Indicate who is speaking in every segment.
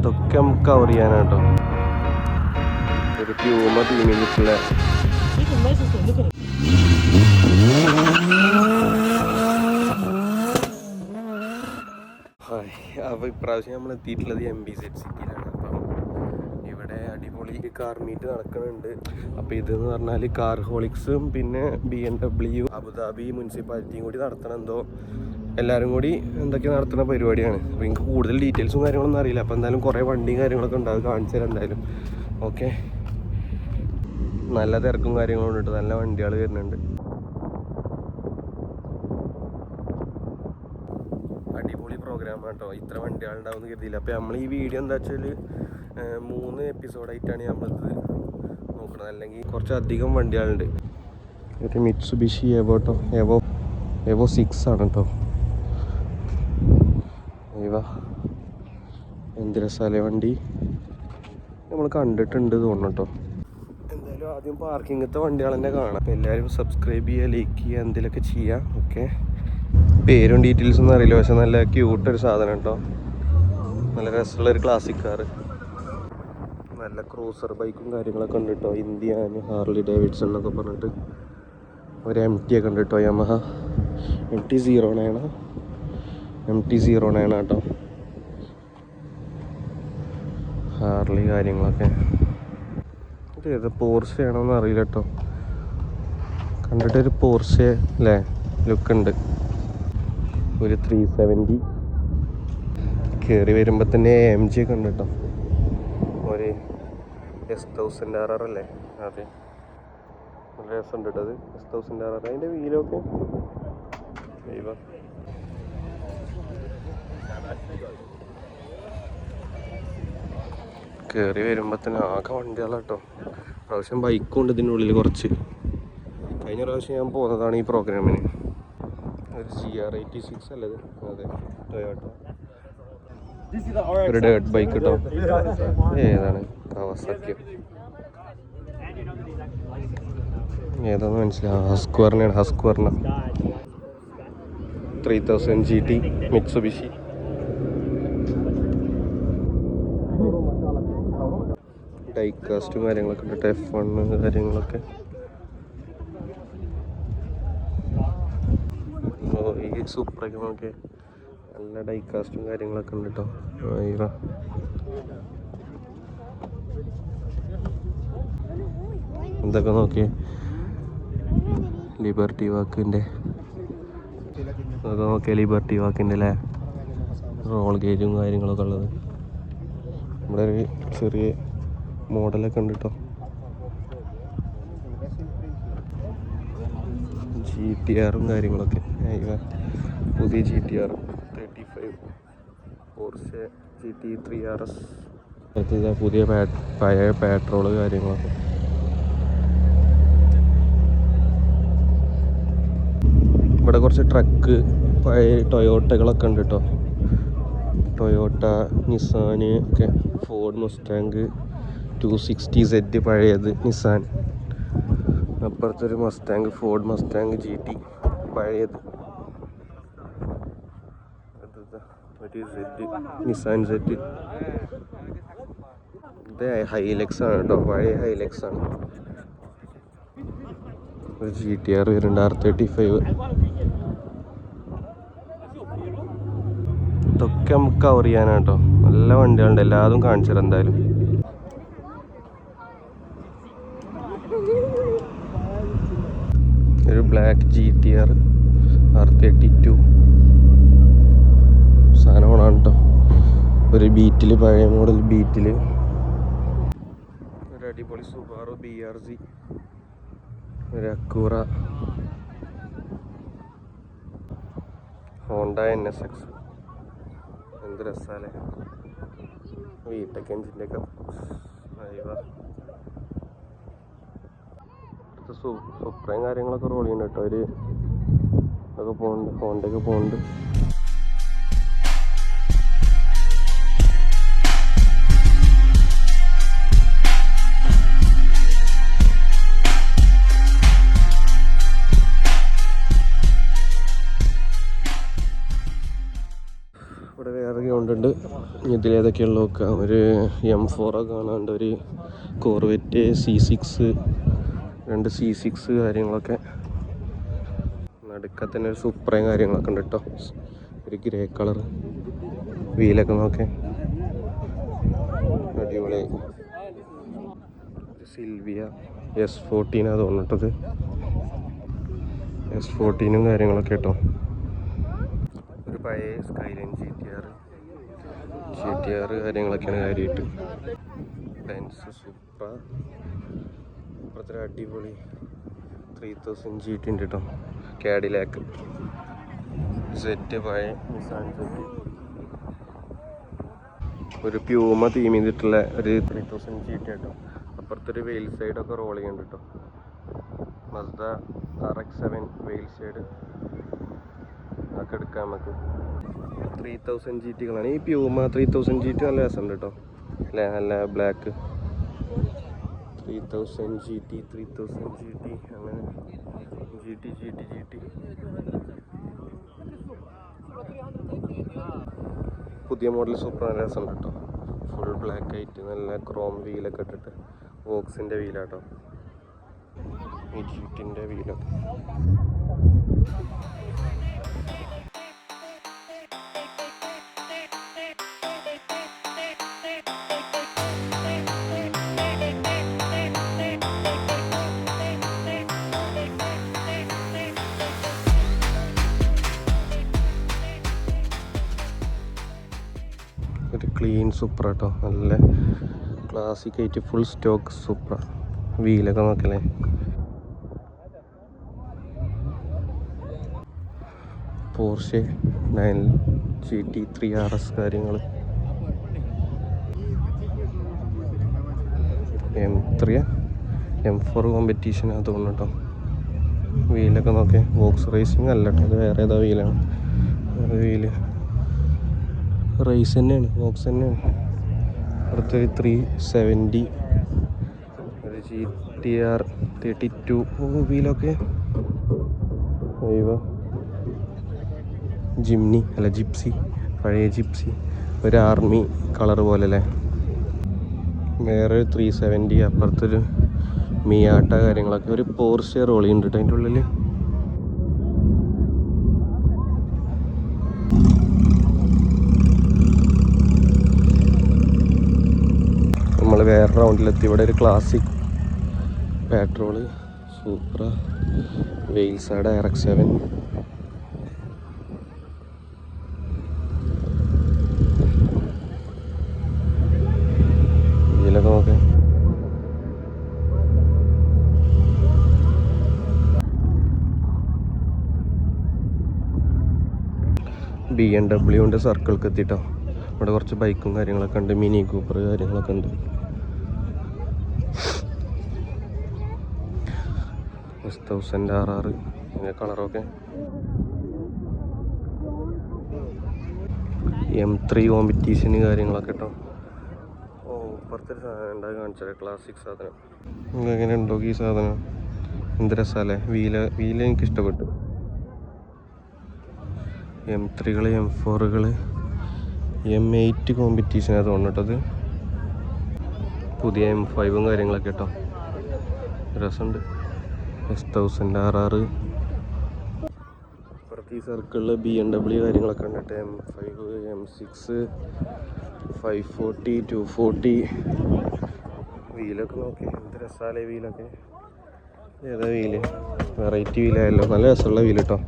Speaker 1: ഇതൊക്കെ നമുക്ക് കവർ ചെയ്യാനാട്ടോ. ഒരു പ്യൂമ തീമിച്ചിട്ടുള്ള അപ്പോൾ ഇപ്രാവശ്യം നമ്മൾ എത്തിയിട്ടുള്ളത് MBZ സിറ്റിയിലാണ്. അപ്പം ഇവിടെ അടിപൊളി കാർ മീറ്റ് നടക്കുന്നുണ്ട്. അപ്പോൾ ഇതെന്ന് പറഞ്ഞാൽ കാർ ഹോളിക്സും പിന്നെ BMW അബുദാബി മുനിസിപ്പാലിറ്റിയും കൂടി നടത്തണം എന്തോ, എല്ലാവരും കൂടി എന്തൊക്കെ നടത്തുന്ന പരിപാടിയാണ്. അപ്പോൾ എനിക്ക് കൂടുതൽ ഡീറ്റെയിൽസും കാര്യങ്ങളൊന്നും അറിയില്ല. അപ്പോൾ എന്തായാലും കുറേ വണ്ടിയും കാര്യങ്ങളൊക്കെ ഉണ്ടാവും, കാണിച്ചു തരാം എന്തായാലും. ഓക്കെ, നല്ല തിരക്കും കാര്യങ്ങളും ഉണ്ട്, നല്ല വണ്ടികൾ വരുന്നുണ്ട്. അടിപൊളി പ്രോഗ്രാം കേട്ടോ, ഇത്ര വണ്ടികളുണ്ടാവും കരുതിയില്ല. അപ്പോൾ നമ്മൾ ഈ വീഡിയോ എന്താ വെച്ചാൽ 3 എപ്പിസോഡായിട്ടാണ് നമ്മളിത് നോക്കുന്നത്, അല്ലെങ്കിൽ കുറച്ചധികം വണ്ടികളുണ്ട്. ഒരു മിറ്റ്സുബിഷി എവോ 6 ആണ് കേട്ടോ. എന്ത് രസാലേ വണ്ടി, നമ്മൾ കണ്ടിട്ടുണ്ട് തോന്നുന്നു കേട്ടോ. എന്തായാലും ആദ്യം പാർക്കിങ്ങത്തെ വണ്ടികൾ തന്നെ കാണാം. അപ്പോൾ എല്ലാവരും സബ്സ്ക്രൈബ് ചെയ്യുക, ലൈക്ക് ചെയ്യുക, എന്തെങ്കിലുമൊക്കെ ചെയ്യാം. ഓക്കെ, പേരും ഡീറ്റെയിൽസൊന്നും അറിയില്ല, പക്ഷെ നല്ല ക്യൂട്ടൊരു സാധനം കേട്ടോ. നല്ല രസമുള്ളൊരു ക്ലാസിക് കാറ്, നല്ല ക്രൂസർ ബൈക്കും കാര്യങ്ങളൊക്കെ ഉണ്ട് കേട്ടോ. ഇന്ത്യൻ ഹാർലി ഡേവിഡ്സൺ എന്നൊക്കെ പറഞ്ഞിട്ട് ഒരു MT ഒക്കെ ഉണ്ട് കേട്ടോ. യമഹ MT-09 കേട്ടോ. ഹാർലി കാര്യങ്ങളൊക്കെ. ഇത് പോർഷെ ആണോന്ന് അറിയില്ല കേട്ടോ, കണ്ടിട്ടൊരു പോർഷെ അല്ലേ ലുക്ക് ഉണ്ട്. ഒരു 370 കയറി വരുമ്പോൾ തന്നെ AMG ഒക്കെ ഉണ്ട് കേട്ടോ. ഒരു S1000RR അല്ലേ, അതെ, നല്ല രസമുണ്ട് കേട്ടോ അത്. S1000RR അതിൻ്റെ വീലൊക്കെ കയറി വരുമ്പോൾ തന്നെ ആകെ വണ്ടികളാട്ടോ. പ്രാവശ്യം ബൈക്കും ഉണ്ട് ഇതിൻ്റെ ഉള്ളിൽ കുറച്ച്. കഴിഞ്ഞ പ്രാവശ്യം ഞാൻ പോകുന്നതാണ് ഈ പ്രോഗ്രാമിന്. ഒരു GR86 അല്ലത്, അതെ, ടൊയോട്ട. ഒരു ഡേർട്ട് ബൈക്ക് കേട്ടോ. ഏതാണ് കവാസാക്കി, ഏതാന്ന് മനസ്സിലാവും. ഹസ്ക്വറിന 3000 GT മിറ്റ്സുബിഷി. ഡൈകാസ്റ്റും കാര്യങ്ങളൊക്കെ ഉണ്ട്, F1 കാര്യങ്ങളൊക്കെ. ഈ സൂപ്പറൊക്കെ നോക്കിയാൽ നല്ല ഡൈകാസ്റ്റും കാര്യങ്ങളൊക്കെ ഉണ്ട് കേട്ടോ. എന്തൊക്കെ നോക്കിയേ, ലിബർട്ടി വാക്കിൻ്റെ അതൊക്കെ നോക്കിയാൽ ലിബർട്ടി വാക്കിൻ്റെ അല്ലേ, റോൾ ഗേജും കാര്യങ്ങളൊക്കെ ഉള്ളത്. ഇവിടെ ഒരു ചെറിയ മോഡലൊക്കെ ഉണ്ട് കേട്ടോ. GTRും കാര്യങ്ങളൊക്കെ. പുതിയ GTR 35, പോർഷെ GT3 RS, പുതിയ പഴയ പെട്രോള് കാര്യങ്ങളൊക്കെ. ഇവിടെ കുറച്ച് ട്രക്ക് പഴയ ടൊയോട്ടകളൊക്കെ ഉണ്ട് കേട്ടോ. ടൊയോട്ട, നിസാൻ ഒക്കെ, ഫോർഡ് മസ്റ്റാങ്ക് 260Z പഴയത് നിസാൻ. അപ്പുറത്തൊരു മസ്റ്റാങ്ക്, ഫോർഡ് മസ്റ്റാങ്ക് GT പഴയത്. ഒരു നിസാൻ Z. ഇത് ഹൈലക്സ് ആണ് കേട്ടോ, പഴയ ഹൈലക്സ് ആണ്. ഒരു GTR വരുന്നുണ്ട് R35. ഇതൊക്കെ നമുക്ക് കവർ ചെയ്യാനാട്ടോ, നല്ല വണ്ടികളുണ്ട്, എല്ലാതും കാണിച്ചു തരാം എന്തായാലും. ഒരു ബ്ലാക്ക് GTR R32 സാധനമാണ് കേട്ടോ. ഒരു ബീറ്റിൽ, പഴയ മോഡൽ ബീറ്റിൽ. ഒരു അടിപൊളി സുബാറു BRZ, ഒരു അക്കൂറ, ഹോണ്ട NSX. എന്ത് രസാലേ, വീട്ടൊക്കെ എഞ്ചിൻ്റെ ഒക്കെ. സുപ്രയും കാര്യങ്ങളൊക്കെ റോൾ ചെയ്യുന്നുണ്ട് കേട്ടോ. ഒരു അതൊക്കെ പോകുന്നുണ്ട്, ഹോണ്ടയൊക്കെ പോകുന്നുണ്ട്. ഇവിടെ വേറെ ഗ്രൗണ്ട് ഉണ്ട്, ഇതിലേതൊക്കെയുള്ള നോക്കാം. ഒരു M4 കാണാണ്ട്, ഒരു കോർവെറ്റ് C6, 2 C6 കാര്യങ്ങളൊക്കെ. നടുക്ക തന്നെ ഒരു സൂപ്രയും കാര്യങ്ങളൊക്കെ ഉണ്ട് കേട്ടോ. ഒരു ഗ്രേ കളർ വീലൊക്കെ നോക്കേ, അടിപൊളിയായി. സിൽവിയ S14 തോന്നിട്ടത്, S14 കാര്യങ്ങളൊക്കെ കേട്ടോ. ഒരു പഴയ സ്കൈലൈൻ GTR കാര്യങ്ങളൊക്കെയാണ് കാര്യമായിട്ട്. ബെൻസ് സൂപ്ര, അത്ര അടിപൊളി 3000 GT ഉണ്ട് കേട്ടോ. കാഡിലാക്ക് സെറ്റ്, പഴയ നിസാൻ സെറ്റ്. ഒരു പ്യൂമ തീം ചെയ്തിട്ടുള്ള ഒരു 3000 GT കേട്ടോ. അപ്പുറത്തൊരു വെയിൽ സൈഡൊക്കെ റോൾ ചെയ്യുന്നുണ്ട് കേട്ടോ. മസ്ദ RX-7 വെയിൽ സൈഡ് ഒക്കെ എടുക്കാം നമുക്ക്. 3000 GTകളാണ് ഈ പ്യൂമ. 3000 GT നല്ല രസമുണ്ട് കേട്ടോ അല്ലേ, നല്ല ബ്ലാക്ക്. 3000 GT അങ്ങനെ GT. പുതിയ മോഡൽ സൂപ്പർ നല്ല രസമുണ്ട് കേട്ടോ. ഫുൾ ബ്ലാക്ക് ആയിട്ട് നല്ല ക്രോം വീലൊക്കെ ഇട്ടിട്ട്, വോക്സിൻ്റെ വീലാട്ടോ ഈ GTൻ്റെ വീലൊക്കെ. ഒരു ക്ലീൻ സൂപ്പർ കേട്ടോ, നല്ല ക്ലാസിക് ആയിട്ട് ഫുൾ സ്റ്റോക്ക് സൂപ്പർ. വീലൊക്കെ നോക്കല്ലേ. പോർഷെ 9 GT3 RS കാര്യങ്ങൾ. M4 കോമ്പറ്റീഷൻ തോന്നുന്നു കേട്ടോ. വീലൊക്കെ നോക്കേ, വോക്സ് റേസിംഗ് അല്ല കേട്ടോ, അത് വേറെ ഏതാ വീലാണ്. വീല് റേസ് തന്നെയാണ്, വോക്സ് തന്നെയാണ്. അടുത്തൊരു 370, ഒരു GTR 32 വീലൊക്കെ. ജിംനി അല്ല ജിപ്സി, പഴയ ജിപ്സി, ഒരു ആർമി കളർ പോലെ അല്ലേ. വേറെ 370, അപ്പുറത്തൊരു മിയാട്ട കാര്യങ്ങളൊക്കെ. ഒരു പോർഷെ റോൾ ചെയ്യുന്നുണ്ട് അതിൻ്റെ ഉള്ളിൽ. നമ്മൾ വേറെ റൗണ്ടിലെത്തി. ഇവിടെ ഒരു ക്ലാസിക് പെട്രോള് സൂപ്ര വെയിൽസാഡ് RX-7. ഇതിലൊക്കെ നോക്കാം. BMW സർക്കിൾക്ക് എത്തിട്ടോ. ഇവിടെ കുറച്ച് ബൈക്കും കാര്യങ്ങളൊക്കെ ഉണ്ട്, മിനി കൂപ്പർ കാര്യങ്ങളൊക്കെ ഉണ്ട്. S1000RR കളറൊക്കെ. M3 കോമ്പറ്റീഷന് കാര്യങ്ങളൊക്കെ കേട്ടോ. ഓ, ഇപ്പുറത്തൊരു സാധനം ഉണ്ടാക്കി കാണിച്ചാൽ ക്ലാസിക് സാധനം. എങ്ങനെ ഉണ്ടോ ഈ സാധനം? എന്ത് രസമല്ലേ. വീല് എനിക്ക് ഇഷ്ടപ്പെട്ടു. M3, M4, M8 കോമ്പറ്റീഷനാണ് തോന്നിട്ടത്. പുതിയ M5 കാര്യങ്ങളൊക്കെ കേട്ടോ, രസമുണ്ട്. S1000RR. ഇപ്പുറത്ത് ഈ സർക്കിളിൽ BMW കാര്യങ്ങളൊക്കെ ഉണ്ട്. M5, M6, 540, 240 വീലൊക്കെ നോക്കി. എന്ത് രസമല്ലേ വീലൊക്കെ. ഏതാ വീല്? വെറൈറ്റി വീലായല്ലോ, നല്ല രസമുള്ള വീല് കേട്ടോ.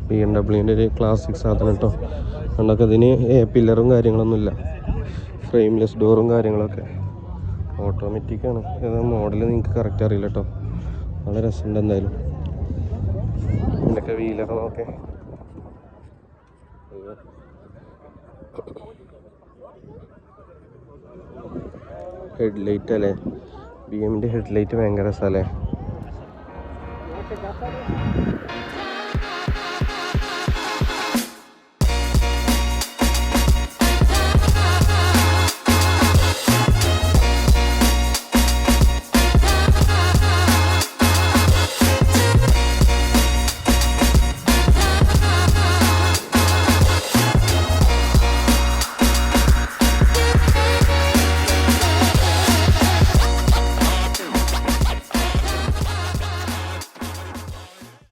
Speaker 1: BMWൻ്റെ ഒരു ക്ലാസിക് സാധനം കേട്ടോ. കണ്ടൊക്കെ ഇതിന് പില്ലറും കാര്യങ്ങളൊന്നുമില്ല, ഫ്രെയിംലെസ് ഡോറും കാര്യങ്ങളൊക്കെ. ഓട്ടോമാറ്റിക്കാണ്. ഏതാ മോഡൽ നിങ്ങൾക്ക് കറക്റ്റ് അറിയില്ല കേട്ടോ. വളരെ രസമുണ്ട് എന്തായാലും. ഇതിൻ്റെയൊക്കെ വീലൊക്കെ നോക്കേ. ഹെഡ്ലൈറ്റ് അല്ലേ, BMൻ്റെ ഹെഡ്ലൈറ്റ് ഭയങ്കര രസമല്ലേ.